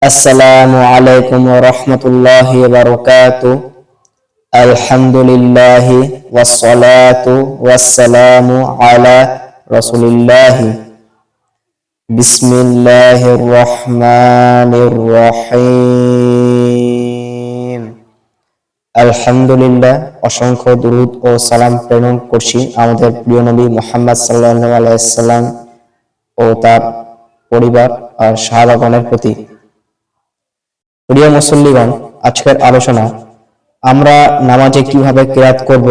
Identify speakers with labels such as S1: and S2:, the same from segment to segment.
S1: আসসালামু আলাইকুম ওয়া রাহমাতুল্লাহি ওয়া বারাকাতুহু। আলহামদুলিল্লাহি ওয়াসসালাতু ওয়াসসালামু আলা রাসূলিল্লাহি। বিসমিল্লাহির রহমানির রহিম। আলহামদুলিল্লাহ, অসংখ্য দুরূদ ও সালাম প্রেরণ করছি আমাদের প্রিয় নবী মুহাম্মদ সাল্লাল্লাহু আলাইহি সাল্লাম ও তার পরিবার আর সাহাবাগণের প্রতি। প্রিয় মুসল্লিগণ, আজকের আলোচনা আমরা নামাজে কিভাবে কিরাত করব,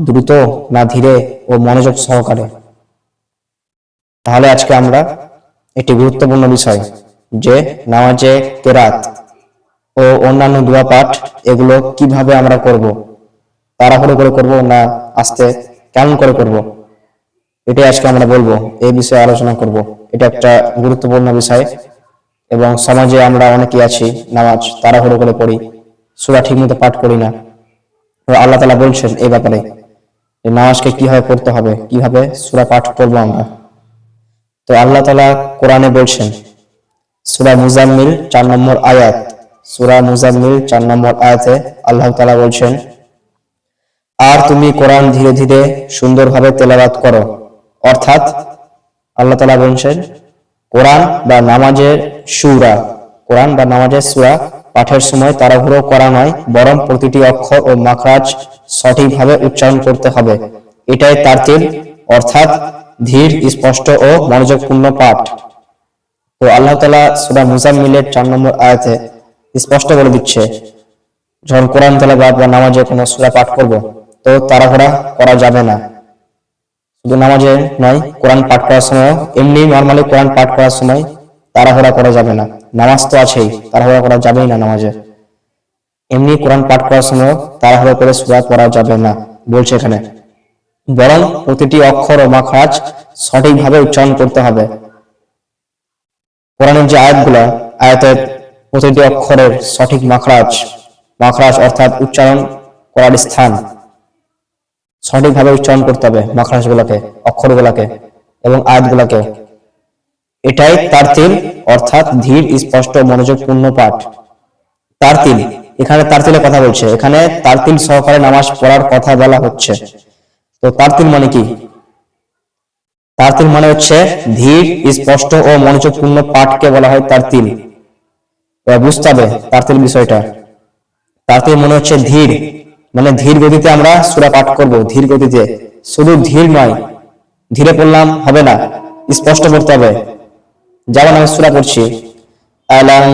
S1: দ্রুত না ধীরে ও মনোযোগ সহকারে। তাহলে আজকে আমরা একটি গুরুত্বপূর্ণ বিষয় যে নামাজে কিরাত ও অন্যান্য দোয়া পাঠ এগুলো কিভাবে আমরা করব, তাড়াহুড়ো করে করব না আস্তে কেমন করে করব, এটাই আজকে আমরা বলবো, এই বিষয়ে আলোচনা করব। এটা একটা গুরুত্বপূর্ণ বিষয় এবং সমাজে আমরা অনেকেই আছি নামাজ তাড়াহুড়ো করে পড়ি, সূরা ঠিকমতো পাঠ করি না। আল্লাহ তাআলা বলছেন এই ব্যাপারে যে নামাজকে কিভাবে পড়তে হবে, কিভাবে সূরা পাঠ করব আমরা। তো আল্লাহ তাআলা কোরআনে বলছেন সূরা মুজাম্মিল 4 নম্বর আয়াত, সূরা মুজাম্মিল 4 নম্বর আয়াতে আল্লাহ তাআলা বলছেন, আর তুমি কোরআন ধীরে ধীরে সুন্দরভাবে তেলাওয়াত করো। অর্থাৎ আল্লাহ তাআলা বলছেন কোরআন বা নামাজের সূরা পাঠের সময় তাড়াহুড়ো করা নয়, বরং প্রতিটি অক্ষর ও মাখরাজ সঠিকভাবে উচ্চারণ করতে হবে। এটাই তারতিল, অর্থাৎ ধীর, স্পষ্ট ও মনোযোগপূর্ণ পাঠ। তো আল্লাহ তাআলা সূরা মুজাম্মিলের 4 নম্বর আয়াতে স্পষ্ট বলে দিচ্ছে, যখন কোরআন তেলাওয়াত বা নামাজে কোনো সূরা পাঠ করব তো তাড়াহুড়া করা যাবে না। শুধু নামাজে নয়, কোরআন পাঠ করার সময়, এমনি নর্মালি কোরআন পাঠ করার সময় তাড়াহুড়া করা যাবে না। নামাজ তো আছেই, তাড়াহুড়া করা যাবেই না নামাজে। এমনি কোরআন পাঠ করার সময় তাড়াহুড়া করে সূরা পড়া যাবে না বলছে এখানে, বরং প্রতিটি অক্ষর ও মাখরাজ সঠিকভাবে উচ্চারণ করতে হবে। কোরআনের যে আয়াতের প্রতিটি অক্ষরের সঠিক মাখরাজ অর্থাৎ উচ্চারণ করার স্থান সঠিকভাবে উচ্চারণ করতে হবে, মাখরাজগুলোকে, অক্ষরগুলোকে এবং আয়াতগুলোকে। এটাই তারতিল, অর্থাৎ ধীর, স্পষ্ট, মনোযোগপূর্ণ পাঠ। তারতিল, এখানে তারতিলের কথা বলছে, এখানে তারতিল সহকারে নামাজ পড়ার কথা বলা হচ্ছে। তো তারতিল মানে কি? তারতিল মানে হচ্ছে ধীর, স্পষ্ট ও মনোযোগপূর্ণ পাঠকে বলা হয় তারতিল। বুঝতে হবে তারতিল বিষয়টা। তারতিল মনে হচ্ছে ধীর, মানে ধীর গতিতে আমরা সূরা পাঠ করব, ধীর গতিতে। শুধু ধীর নয়, ধীরে পড়লাম হবে না, স্পষ্ট পড়তে হবে। যেমন আমি সূরা পড়ছি, আলাম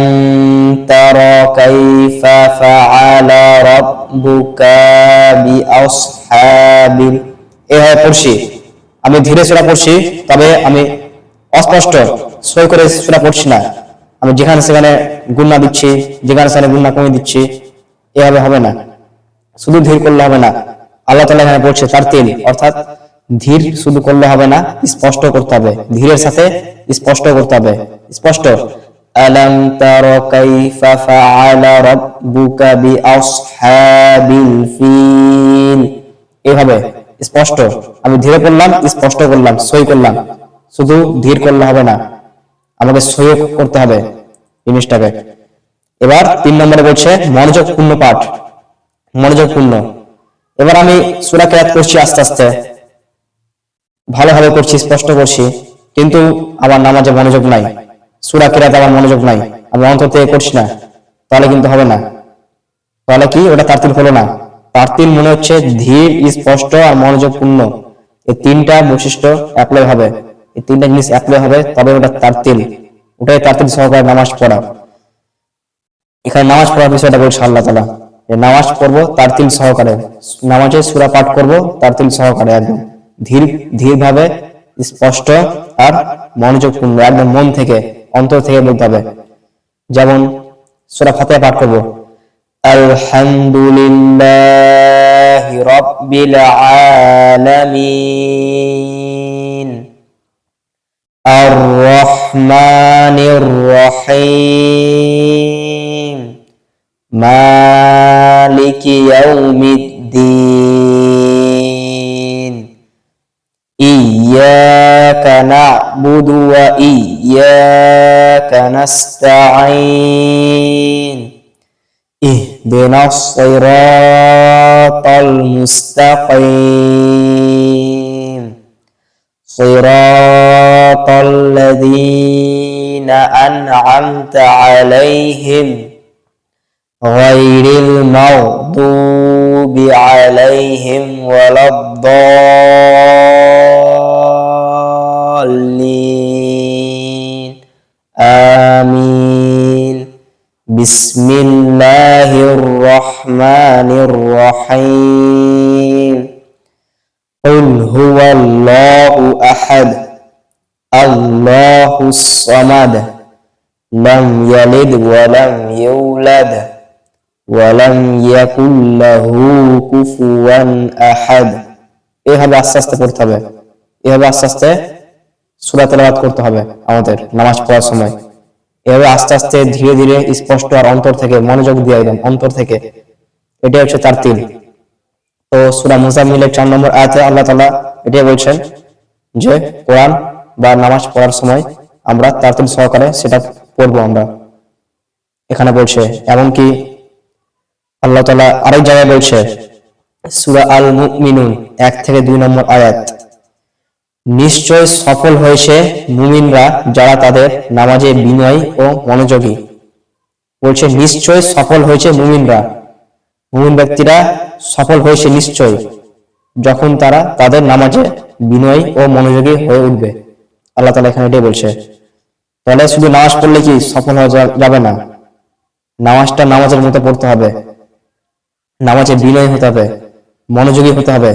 S1: তারা কাইফা ফাআলা রাব্বুকা বিআসহাবিল, এভাবে পড়ছি। আমি ধীরে সূরা পড়ছি, তবে আমি অস্পষ্ট সই করে সূরা পড়ছি না। আমি যেখানে সেখানে গুণনা দিচ্ছি, যেখানে সেখানে গুণনা কমে দিচ্ছি, এভাবে হবে না। শুধু ধীর করলে হবে না। আল্লাহ তাআলা এখানে বলছে তারতিল, অর্থাৎ ধীর শুধু করলে হবে না, স্পষ্ট করতে হবে, ধীরের সাথে স্পষ্ট করতে হবে। স্পষ্ট, আলাম তারা কাইফা ফাআলা রাব্বুকা বিআসহাবিল ফিল, এভাবে স্পষ্ট। আমি ধীরে করলাম, স্পষ্ট করলাম, সই করলাম। শুধু ধীর করলে হবে না, আমাকে সই করতে হবে জিনিসটাকে। এবার 3 নম্বরে বলছে মনোযোগপূর্ণ পাঠ, মনোযোগপূর্ণ। এবার আমি সূরা কিরাত করছি আস্তে আস্তে, ভালোভাবে করছি, স্পষ্ট করছি, কিন্তু আমার নামাজে মনোযোগ নাই, সূরা কিরাত আমার মনোযোগ নাই, আমি অন্তর থেকে করছি না, তাহলে কিন্তু হবে না। তাহলে কি ওটা তারতিল হলো না। তারতিল মনে হচ্ছে ধীর, স্পষ্ট আর মনোযোগপূর্ণ, এই 3টা বৈশিষ্ট্য অ্যাপ্লাই হবে, এই 3টা জিনিস অ্যাপ্লাই হবে, তবে ওটা তারতিল, ওটাই তারতিল সহকারে নামাজ পড়া। এখানে নামাজ পড়ার বিষয়টা বলছে আল্লাহ তাআলা, নামাজ পড়বো তারতিল সহকারে, নামাজে সূরা পাঠ করব তারতিল সহকারে, একদম ধীর ভাবে, স্পষ্ট আর মনোযোগপূর্ণ, একদম মন থেকে, অন্তর থেকে বলতে হবে। যেমন সূরা ফাতিহা পাঠ করব, আলহামদুলিল্লাহি রাব্বিল আলামিন আর রহমানির রহিম মালিকি ইয়াউমিদ্দিন ইয়্যাকা إياك نعبد وإياك نستعين اهدنا الصراط المستقيم صراط الذين أنعمت عليهم غير المغضوب عليهم ولا الضالين آمين بسم الله الرحمن الرحيم قل هو الله أحد الله الصمد لم يلد ولم يولد ولم يكن له كفوا أحد এভাবে আস্তে আস্তে পড়তে হবে এভাবে আস্তে আস্তে সূরা তেলাওয়াত করতে হবে আমাদের নামাজ পড়ার সময় এভাবে আস্তে আস্তে ধীরে ধীরে স্পষ্ট আর অন্তর থেকে মনোযোগ দিয়ে একদম অন্তর থেকে এটাই হচ্ছে তারতিল তো সূরা মুজাম্মিলের 4 নম্বর আয়াতে আল্লাহ তাআলা এটাই বলছেন যে কোরআন বা নামাজ পড়ার সময় আমরা তারতিল সহকারে সেটা পড়বো আমরা এখানে বলছে এমনকি আল্লাহ তাআলা আরেক জায়গায় বলছে সূরা আল মুমিনুন 1 থেকে 2 নম্বর আয়াত নিশ্চয় সফল হয়েছে মুমিনরা যারা তাদের নামাজে বিনয়ী ও মনোযোগী বলছে নিশ্চয় সফল হয়েছে মুমিন ব্যক্তিরা সফল হয়েছে নিশ্চয় যখন তারা তাদের নামাজে বিনয়ী ও মনোযোগী হয়ে উঠবে আল্লাহ তাআলা এখানে এটাই বলছে তাহলে শুধু নামাজ পড়লে কি সফল হওয়া যাবে না নামাজটা নামাজের মতো পড়তে হবে নামাজে বিনয়ী হতে হবে মনোযোগী হতে হবে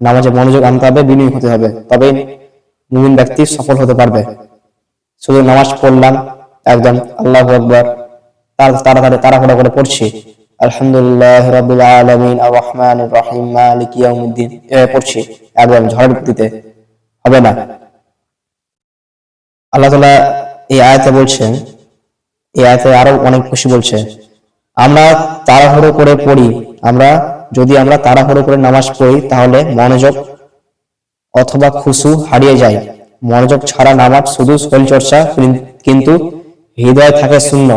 S1: নামাজে মনোযোগ আনতে হবে বিনয়ী হতে হবে তবে মুমিন ব্যক্তি সফল হতে পারবে শুধু নামাজ পড়লাম একদম আল্লাহু আকবার তাড়াহুড়া করে পড়ছি আলহামদুলিল্লাহ রাব্বিল আলামিন আর রহমানির রহিম মালিক ইয়াউমিদ্দিন পড়ছি একদম ঝড়ের গতিতে হবে না আল্লাহ তাআলা এই আয়াতে বলছেন এই আয়াতে আরো অনেক খুশি বলছে আমরা তাড়াহুড়ো করে পড়ি যদি আমরা তাড়াহুড়ো করে নামাজ পড়ি তাহলে মনোযোগ অথবা খুশু হারিয়ে যায় মনোযোগ ছাড়া নামাজ শুধু শরীর চর্চা কিন্তু হৃদয় থাকে শূন্য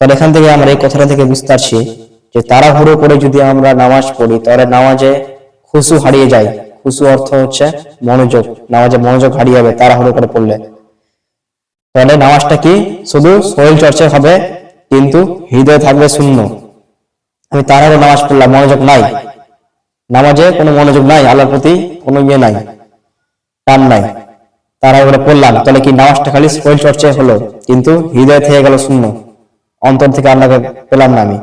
S1: তাহলে এখান থেকে আমরা এই কথাটা থেকে বুঝতে পারছি যে তাড়াহুড়ো করে যদি আমরা নামাজ পড়ি তাহলে নামাজে খুশু হারিয়ে যায় খুশু অর্থ হচ্ছে মনোযোগ নামাজে মনোযোগ হারিয়ে যাবে তাড়াহুড়ো করে পড়লে তাহলে নামাজটা কি শুধু শরীর চর্চা হবে কিন্তু হৃদয় থাকবে শূন্য আমি তাড়াহুড়ো নামাজ পড়লাম মনোযোগ নাই নামাজে কোনো মনোযোগ নাই আল্লাহর প্রতি কোনো নাই টান নাই তাড়াহুড়ো পড়লাম তাহলে কি নামাজটা খালি শরীর চর্চা হলো কিন্তু হৃদয় থেকে গেল শূন্য অন্তর থেকে আল্লাহকে পেলাম না আমি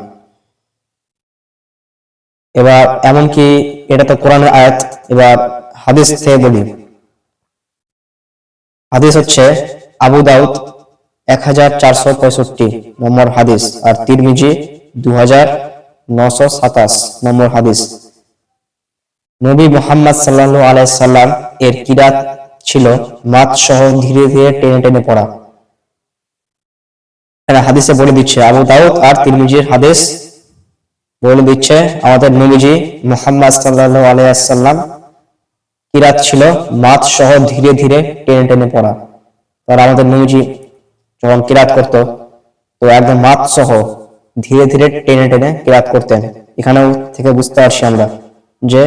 S1: এবার এমনকি এটা তো কোরআনের আয়াত এবার হাদিস থেকে বলি হাদিস হচ্ছে আবু দাউদ 1465 নম্বর হাদিস আর তিরমিজি 2927 নম্বর হাদিস নবী মুহাম্মদ সাল্লাল্লাহু আলাইহি সাল্লাম এর কিরাত ছিল মাত সহ ধীরে ধীরে টেনে টেনে পড়া হাদিসে বলে দিচ্ছে আবু দাউদ আর তিরমিজির হাদিস বলে দিচ্ছে আমাদের নবীজি মুহাম্মদ সাল্লাল্লাহু আলাইহি ওয়াসাল্লাম কিরাত ছিল মাত সহ ধীরে ধীরে টেনে টেনে পড়া আর আমাদের নবীজি যখন কিরাত করত তো একদম মাত সহ ধীরে ধীরে টেনে টেনে কিরাত করতেন এখানেও থেকে বুঝতে পারছি আমরা যে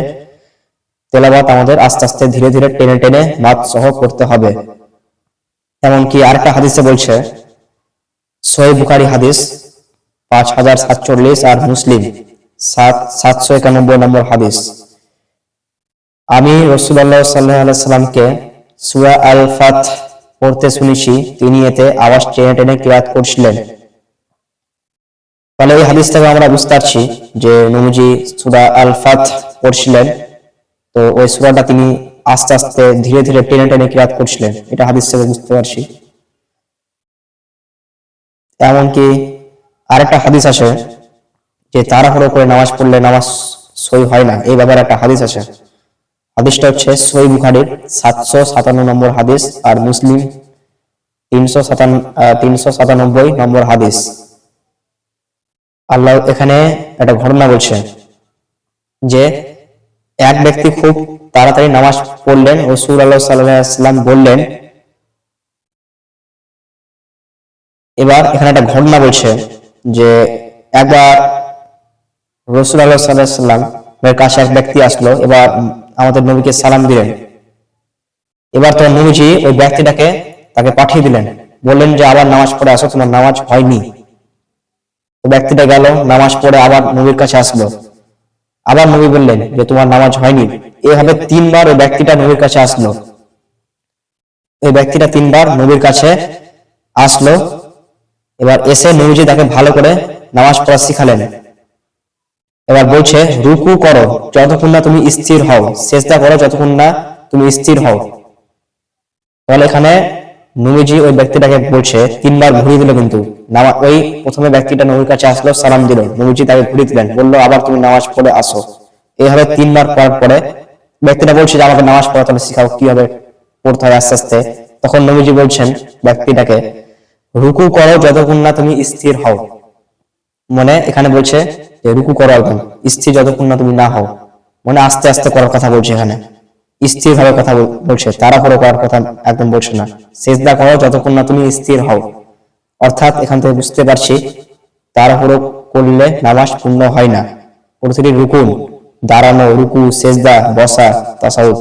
S1: তেলাওয়াত আমাদের আস্তে আস্তে ধীরে ধীরে টেনে টেনে মাত সহ করতে হবে এমনকি আরেকটা হাদিসে বলছে সহিহ বুখারী হাদিস 5047 আর মুসলিম 791 নম্বর হাদিস আমি রাসূলুল্লাহ সাল্লাল্লাহু আলাইহি সাল্লামকে সূরা আল ফাত পড়তে শুনেছি তিনি এতে আওয়াজ টেনে টেনে কিরাত করছিলেন তাহলে এই হাদিস থেকে আমরা বুঝতে পারছি যে নবীজি সূরা আল ফাত পড়ছিলেন তো ওই সূরাটা তিনি আস্তে আস্তে ধীরে ধীরে টেনে টেনে কিরাত করছিলেন এটা হাদিস থেকে বুঝতে পারছি এমনকি আরেকটা হাদিস আছে যে তাড়াহুড়ো করে নামাজ পড়লে নামাজ সহি হয় না এই ব্যাপারে একটা হাদিস আছে হাদিসটা হচ্ছে সহিহ বুখারীর 757 নম্বর হাদিস আর মুসলিম 397 নম্বর হাদিস আল্লাহ এখানে একটা ঘটনা বলছে যে এক ব্যক্তি খুব তাড়াতাড়ি নামাজ পড়লেন, রাসূলুল্লাহ সাল্লাল্লাহু আলাইহি ওয়াসাল্লাম বললেন। এবার এখানে একটা ঘটনা বলছে যে একবার রাসূলুল্লাহ সাল্লাল্লাহু আলাইহি ওয়াসাল্লাম এর কাছে এক ব্যক্তি আসলো, এবার আমাদের নবীকে সালাম দিলেন। এবার তো নবীজি ওই ব্যক্তিটাকে তাকে পাঠিয়ে দিলেন, বললেন যে আবার নামাজ পড়ে আসো, তোমার নামাজ হয়নি। ওই ব্যক্তিটা গেল, নামাজ পড়ে আবার নবীর কাছে আসলো। আবার নবী বললেন যে তোমার নামাজ হয়নি। এভাবে 3 বার ওই ব্যক্তিটা নবীর কাছে আসলো। ওই ব্যক্তিটা 3 বার নবীর কাছে আসলো। এবার এসে নবীজি তাকে ভালো করে নামাজ পড়া শিখালেন। এবার বলছে রুকু করো যতক্ষণ না তুমি স্থির হও, সিজদা করো যতক্ষণ না তুমি স্থির হও। তাহলে এখানে নবীজি ওই ব্যক্তিটাকে বলছে 3 বার ঘুরিয়ে দিল, কিন্তু ওই প্রথমে ব্যক্তিটা নবীর কাছে আসলো, সালাম দিল, নবীজি তাকে ঘুরিয়ে দিলেন, বললো আবার তুমি নামাজ পড়ে আসো। এইভাবে 3 বার পড়ার পরে ব্যক্তিটা বলছে যে আমাকে নামাজ পড়া তাহলে শিখাও, কিভাবে পড়তে হয় আস্তে আস্তে। তখন নবীজি বলছেন ব্যক্তিটাকে রুকু করো যতক্ষণ না তুমি স্থির হও। মানে এখানে বলছে যে রুকু করো একদম স্থির যতক্ষণ না তুমি না হও, মানে আস্তে আস্তে করার কথা বলছে, এখানে স্থির ভাবে কথা বলছে, তাড়াহুড়ো করার কথা একদম বলছে না। সিজদা করো যতক্ষণ না তুমি স্থির হও। অর্থাৎ এখান থেকে বুঝতে পারছি তাড়াহুড়ো করলে নামাজ পূর্ণ হয় না। প্রতিটি রুকুন, দাঁড়ানো, রুকু, সিজদা, বসা, তাসাউদ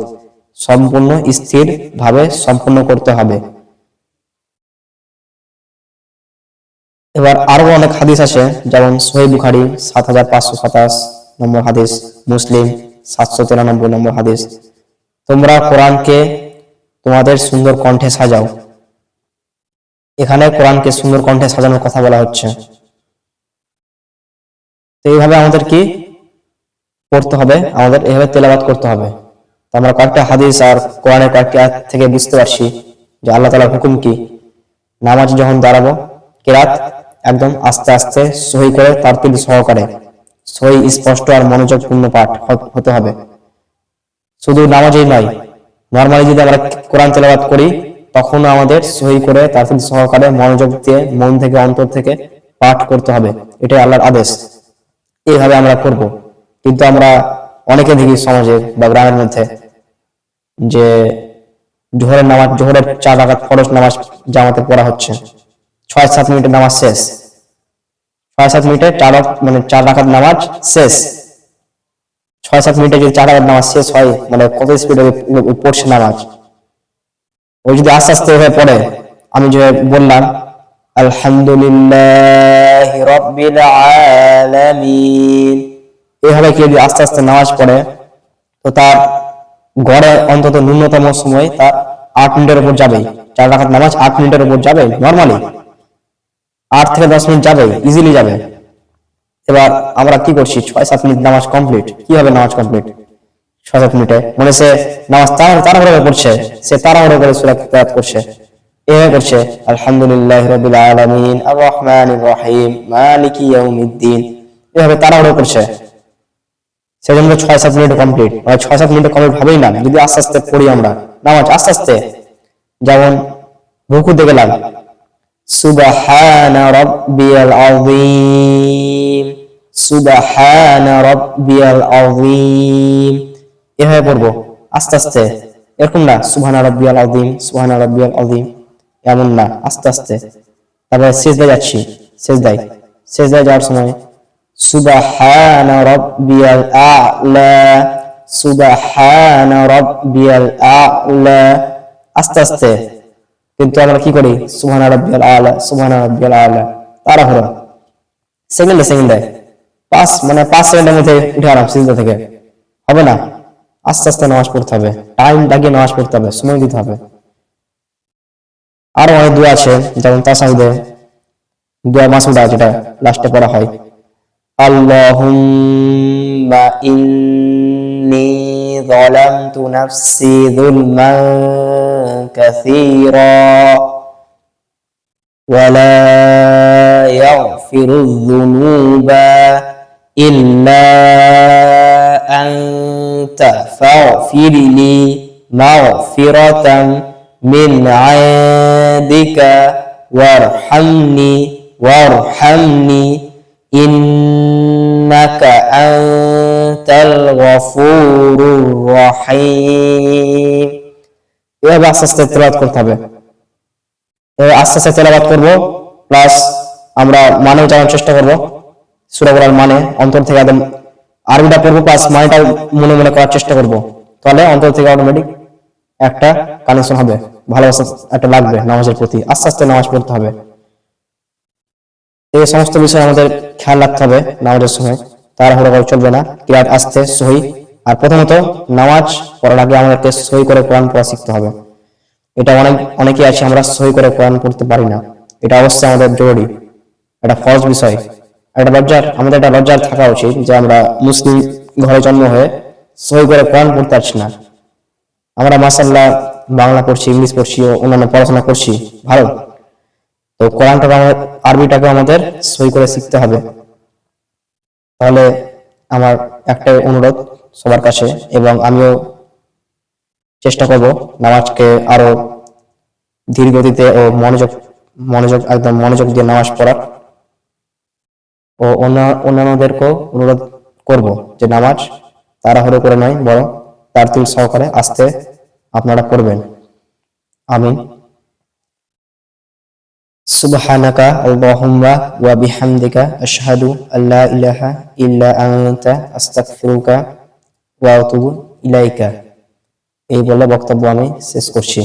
S1: সম্পূর্ণ স্থির ভাবে সম্পূর্ণ করতে হবে। এবার আরো অনেক হাদিস আছে, যেমন সহিহ বুখারী ৭৫২৭ নম্বর হাদিস, মুসলিম ৭৯৩ নম্বর হাদিস, তোমরা কোরআনকে তোমাদের সুন্দর কণ্ঠে সাজাও। এখানে কোরআনকে সুন্দর কণ্ঠে সাজানোর কথা বলা হচ্ছে। তো এইভাবে আমাদের কি করতে হবে, আমাদের এইভাবে তেলাওয়াত করতে হবে। তো আমরা কয়েকটা হাদিস আর কোরআনের কয়েকটি আয়াত থেকে বুঝতে পারছি যে আল্লাহ তাআলার হুকুম কি। নামাজ যখন দাঁড়াবো কিরাত একদম আস্তে আস্তে সহি করে, তারতিল সহকারে, সহি স্পষ্ট আর মনোযোগপূর্ণ পাঠ হতে হবে। শুধু নামাজেই নয়, নরমালি যদি আমরা কোরআন তেলাওয়াত করি তখন আমাদের সহি করে তারতিল সহকারে মনোযোগ দিয়ে মন থেকে অন্তর থেকে পাঠ করতে হবে। এটাই আল্লাহর আদেশ। এইভাবে আমরা করব। কিন্তু আমরা অনেকে দেখি সমাজে বা গ্রামের মধ্যে যে জোহরের নামাজ, জোহরের 4 রাকাত ফরজ নামাজ জামাতে পড়া হচ্ছে, 6-7 মিনিটের নামাজ শেষ, 6-7 মিনিটে 4 রাকাত নামাজ শেষ। 6-7 মিনিটে যদি 4 রাকাত নামাজ শেষ হয়, মানে কত স্পিডে পড়ছে নামাজ। ওই যদি আস্তে আস্তে হয়ে পড়ে, আমি যে বললাম আলহামদুলিল্লাহি রাব্বিল আলামিন, এইভাবে কি যদি আস্তে আস্তে নামাজ পড়ে, তো তার গড়ে অন্তত ন্যূনতম সময় তার 8 মিনিটের উপর যাবে। 4 রাকাত নামাজ 8 মিনিটের উপর যাবে, নরমালি 8 থেকে 10 মিনিট যাবে, ইজিলি যাবে। এবার আমরা কি করছি, 6-7 মিনিট নামাজ কমপ্লিট। কি হবে নামাজ কমপ্লিট 6-7 মিনিটে? মনে সে নামাজ তাড়াহুড়ো করছে, সে তাড়াহুড়ো করে সূরা কিরাত করছে, এভাবে করছে আলহামদুলিল্লাহি রাব্বিল আলামিন আর রহমানির রহিম মালিকি ইয়াউমিদ্দিন, এভাবে তাড়াহুড়ো করছে। সেজন্য 6-7 মিনিট কমপ্লিট, 6-7 মিনিট কমপ্লিট হবেই না যদি আস্তে আস্তে পড়ি আমরা নামাজ আস্তে আস্তে। যেমন রুকুতে গেলাম সুবহানা রাব্বিয়াল আযীম, সুবহানা রাব্বিয়াল আযীম, এভাবে পড়বো আস্তে আস্তে। এরকম না সুবহানা রাব্বিয়াল আযীম, সুবহানা রাব্বিয়াল আযীম, এমন না, আস্তে আস্তে। তারপরে সিজদায় যাচ্ছি, সিজদায় যাওয়ার সময় সুবহানা রাব্বিয়াল আ'লা, সুবহানা রাব্বিয়াল আ'লা, আস্তে আস্তে। কিন্তু আমরা কি করি সুবহানা রাব্বিয়াল আ'লা, সুবহানা রাব্বিয়াল আ'লা, তাড়াহুড়ো, সেকেন্ডে 5 সেকেন্ডের মধ্যে উঠে আরাম সিজদা থেকে, হবে না। আস্তে আস্তে নামাজ পড়তে হবে, টাইম লাগিয়ে নামাজ পড়তে হবে, সময় দিতে হবে। আরো অনেক দোয়া আছে, যেমন তাশাহুদে দোয়া মাসুদা, যেটা লাস্টে পড়া হয় আল্লাহুম্মা ইন্নী যালামতু নাফসি যুলমান কাসীরা ওয়া লা ইয়াগফিরুয যুনুবা ইল্লা আনতা ফাগফিরলি মাগফিরাতাম মিন ইনদিকা ওয়ারহামনি ইন্নাকা আনতাল গফুরুর রহিম। এভাবে আস্তে আস্তে তেলাওয়াত করতে হবে। আস্তে আস্তে তেলাওয়াত করবো, প্লাস আমরা মানেও জানার চেষ্টা করবো, সূরাগুলোর মানে অন্তর থেকে একদম আরবিটা পড়বো, প্লাস মানেটাও মনে মনে করার চেষ্টা করবো। তাহলে অন্তর থেকে অটোমেটিক একটা কানেকশন হবে, ভালোবাসা একটা লাগবে নামাজের প্রতি। আস্তে আস্তে নামাজ পড়তে হবে। এই সমস্ত বিষয় আমাদের খেয়াল রাখতে হবে নামাজের সময়। তাড়াহুড়ো করে চলবে না, কিরাত আস্তে সহি। আর প্রথমত নামাজ পড়ার আগে আমাদেরকে সহি করে কোরআন পড়া শিখতে হবে। এটা অনেকেই আছে আমরা সহি করে কোরআন পড়তে পারি না। এটা অবশ্যই আমাদের জরুরি, এটা ফরজ বিষয়। আমাদের একটা লজ্জার থাকা উচিত যে আমরা মুসলিম ঘরে জন্ম হয়ে সহি করে কোরআন পড়তে পারছি না। আমরা মাশাআল্লাহ বাংলা পড়ছি, ইংলিশ পড়ছি, অন্যান্য পড়াশোনা করছি, ভালো। তো কোরআনটাকে আরবিটাকে আমাদের সহি করে শিখতে হবে। তাহলে আমার একটাই অনুরোধ সবার কাছে, এবং আমিও চেষ্টা করব নামাজকে আরো ধীর গতিতে ও মনোযোগ একদম মনোযোগ দিয়ে নামাজ পড়ার। ও অন্যান্যদেরকেও অনুরোধ করব যে নামাজ তাড়াহুড়ো করে নয়, বরং তারতিল সহকারে আস্তে আপনারা পড়বেন। আমিন। সুবহানাকা আল্লাহুম্মা ওয়া বিহামদিকা আশহাদু আল্লা ইলাহা ইল্লা আনতা আস্তাগফিরুকা ওয়া আতুবু ইলাইকা। এই বলে বক্তব্য আমি শেষ করছি।